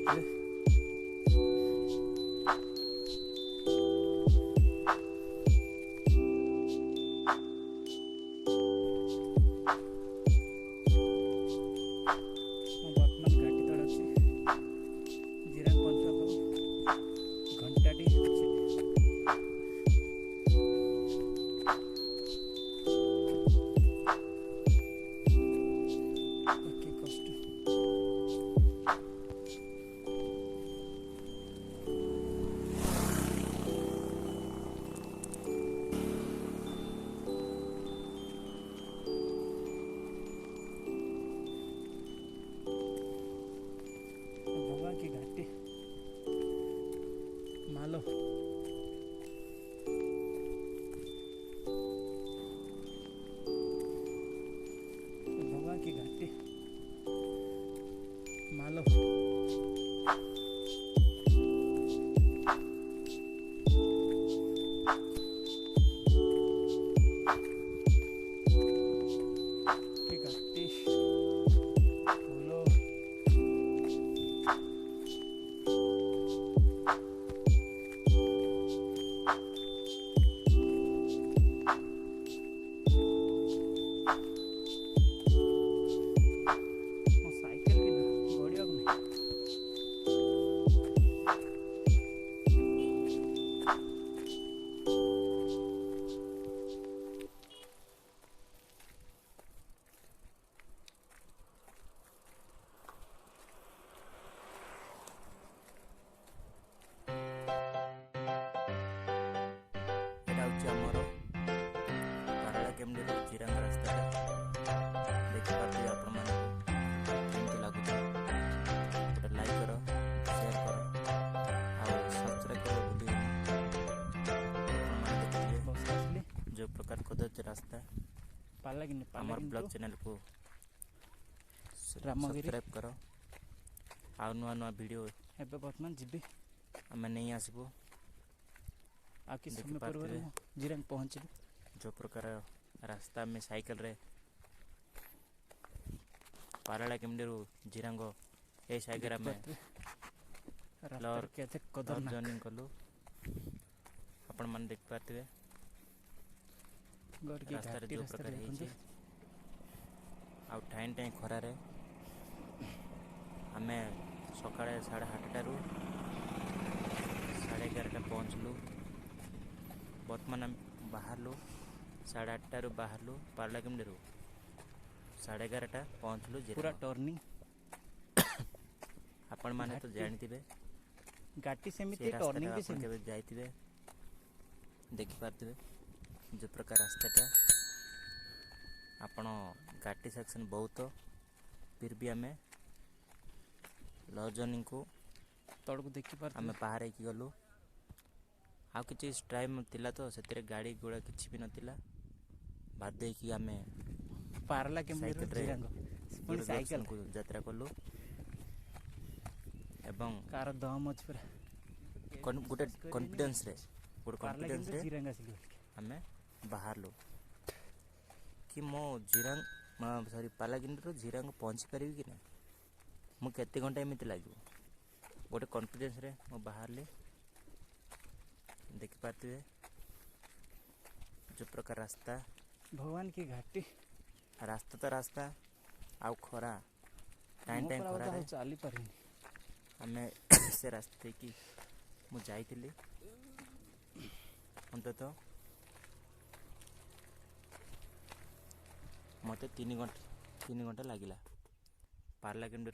ଦେଖିପାରୁଥିବେ ମୁଁ ବର୍ତ୍ତମାନ ଘାଟି ତଳେ ଅଛି। ଜିରାଙ୍ଗ ପହଞ୍ଚିବାକୁ ଘଣ୍ଟାଟି ଅଛି। କି କଷ୍ଟ। भगवान की घाटी मालो भगवान की घाटी मालो की घाटी फूलो साइकिल भी ना गड़िया नहीं। आमर पारला केमडी चिरांग रास्ता देखिए आपण मानक लगुच गोटे लाइक कर शेयर कर सब्सक्राइब कर भूल जो प्रकार खोज रास्ता आमर ब्लॉग चैनल को सब्सक्राइब कर आ नुआ नुआ वीडियो एबे वर्तमान जीबी आम नहीं आसबू आ कि समय पूर्व जिरांग पहुंचे जो प्रकार रास्ता में साइकिल रे पाराला केमडी जिरांग ए साइकिल में लॉर जर्नी कलु आपण मन देख पाते रास्ता रे जो प्रकार है आ टाइम टाइम खरा रे आमे सकाळे 8:30 रु 11:30 पहुँचलु। वर्तमान आम बाहरलु 8:30 रु बाहरलु पारला केमडी 11:30 पहुँचलु पूरा टर्निंग आपण माने तो जानथिबे गाटी सेमिति टर्निंग भी केबे जाइथिबे देखि पारथिबे जो प्रकार रास्ताटा आपण गाटी सेक्शन बहुत फिर भी आमे लॉजनिंग को तड़को देखि पार आमे बाहर की गलु आ किछि टाइम थिला तो सेतिरे गाड़ी घोड़ा किछि भी नथिला बाध्य की आमे पारला केमडी जिरांग पुनी साइकिल को यात्रा कलु एवं कार दम अछि पूरा गोटे कॉन्फिडेंस रे जिरांग आसिलु आमे बाहरलु कि मो जिरांग सॉरी पालागिंडरो जिरांग पहुंची परिबी कि ना मु केते घंटा एमिति लागो गोटे कॉन्फिडेंस रे मो बाहरले देख पाते जो प्रकार रास्ता भगवान की घाटी रास्ता तो रास्ता आउ खरा टाइम टाइम खरा रे चली पारिनी आमे से रास्ते की मु जाइतिली अंतत मते 3 घंटा लागिला पारला केमडी